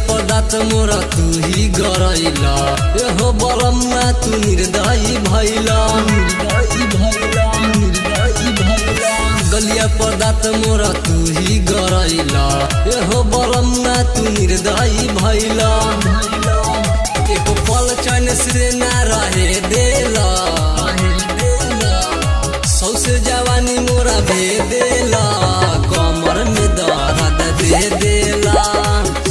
पदार्थ मोरा तू ही गरैला हो बलम्मा तू निर्दयी भैला गलिया पदार्थ मोरा तू ही गरैला हो बलम्मा तू निर्दयी भैला एको पल चैन से ना रहे देला सौसे जवानी मोरा भे देला कमर में दर्द दे देला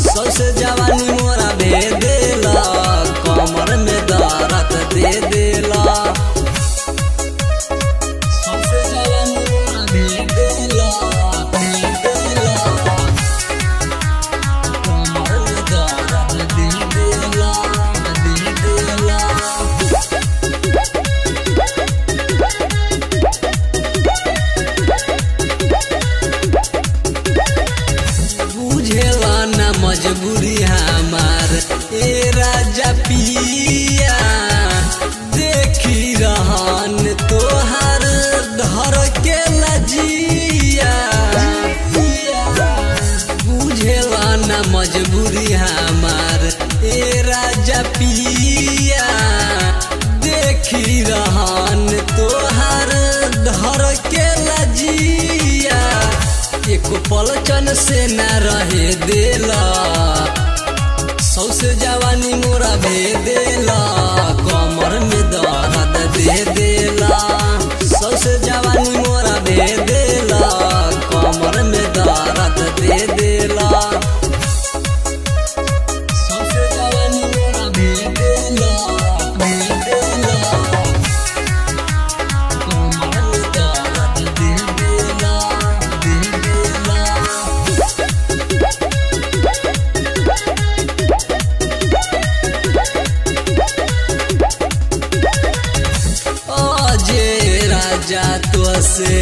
सौसे जवानी मोरा भे देला कमर में दर्द दे देला सौसे जवानी मोरा भे देला कमर में दर्द दे देला बुझेला न मजबूरी हमार ए राजा पिया देखी रहन तोहर धर के लजिया बुझेला न मजबूरी हमार ए राजा पिया देखी रहन तोहर धर के लजिया एको पल चन से न रहे देला सौसे जवानी मोरा भे देला कमर में दर्द दे देला सौसे जवानी मोरा भे देला कमर में दर्द दे देला सौसे जवानी मोरा भे देला कमर में दर्द दे देला राजा तो से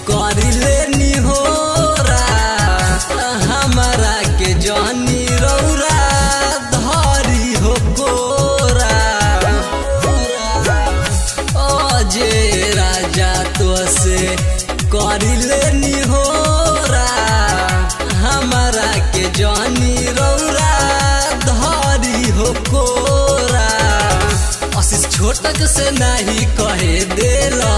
करिले निहोरा हमारा के जानी रौरा धरी हो गोरा जे राजा तो से करिले निहोरा हमारा के जानी रौरा धरी हो गोरा आशीष छोटक से नहीं कहे देला